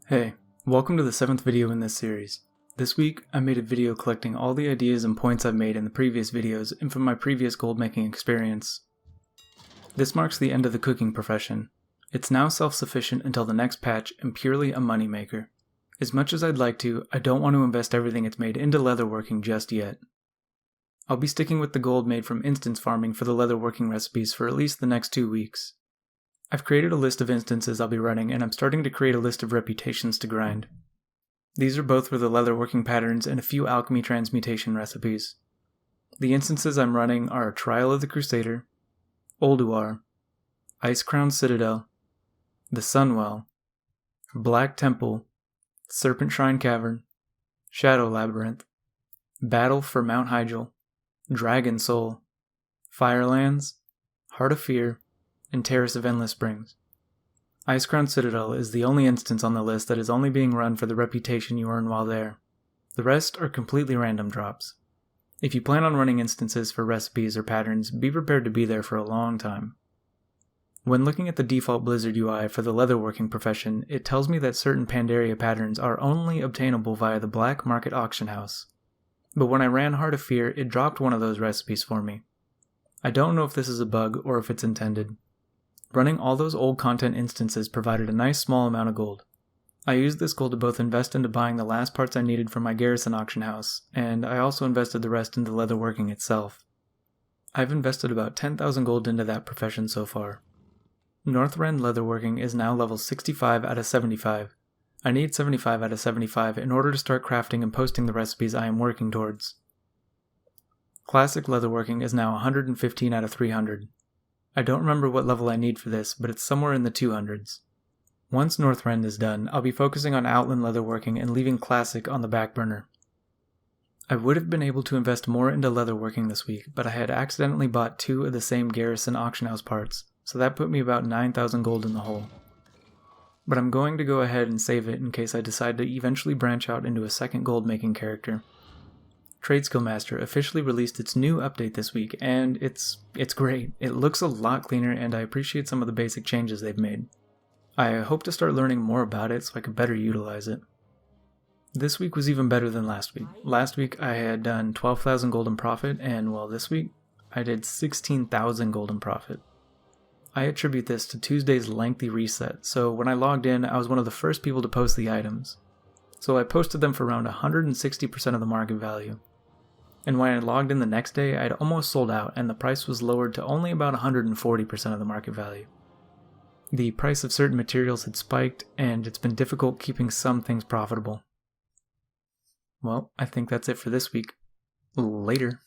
Hey, welcome to the 7th video in this series. This week, I made a video collecting all the ideas and points I've made in the previous videos and from my previous gold making experience. This marks the end of the cooking profession. It's now self-sufficient until the next patch and purely a moneymaker. As much as I'd like to, I don't want to invest everything it's made into leatherworking just yet. I'll be sticking with the gold made from instance farming for the leatherworking recipes for at least the next 2 weeks. I've created a list of instances I'll be running, and I'm starting to create a list of reputations to grind. These are both for the leatherworking patterns and a few alchemy transmutation recipes. The instances I'm running are Trial of the Crusader, Ulduar, Ice Crown Citadel, the Sunwell, Black Temple, Serpent Shrine Cavern, Shadow Labyrinth, Battle for Mount Hyjal, Dragon Soul, Firelands, Heart of Fear, and Terrace of Endless Springs. Ice Crown Citadel is the only instance on the list that is only being run for the reputation you earn while there. The rest are completely random drops. If you plan on running instances for recipes or patterns, be prepared to be there for a long time. When looking at the default Blizzard UI for the leatherworking profession, it tells me that certain Pandaria patterns are only obtainable via the Black Market Auction House. But when I ran Heart of Fear, it dropped one of those recipes for me. I don't know if this is a bug or if it's intended. Running all those old content instances provided a nice small amount of gold. I used this gold to both invest into buying the last parts I needed for my garrison auction house, and I also invested the rest into leatherworking itself. I've invested about 10,000 gold into that profession so far. Northrend leatherworking is now level 65 out of 75. I need 75 out of 75 in order to start crafting and posting the recipes I am working towards. Classic leatherworking is now 115 out of 300. I don't remember what level I need for this, but it's somewhere in the 200s. Once Northrend is done, I'll be focusing on Outland leatherworking and leaving Classic on the back burner. I would have been able to invest more into leatherworking this week, but I had accidentally bought 2 of the same garrison auction house parts, so that put me about 9,000 gold in the hole. But I'm going to go ahead and save it in case I decide to eventually branch out into a second gold making character. Tradeskillmaster officially released its new update this week, and it's great. It looks a lot cleaner, and I appreciate some of the basic changes they've made. I hope to start learning more about it so I can better utilize it. This week was even better than last week. Last week I had done 12,000 gold in profit, and well, this week I did 16,000 gold in profit. I attribute this to Tuesday's lengthy reset, so when I logged in, I was one of the first people to post the items. So I posted them for around 160% of the market value. And when I logged in the next day, I'd almost sold out, and the price was lowered to only about 140% of the market value. The price of certain materials had spiked, and it's been difficult keeping some things profitable. Well, I think that's it for this week. Later.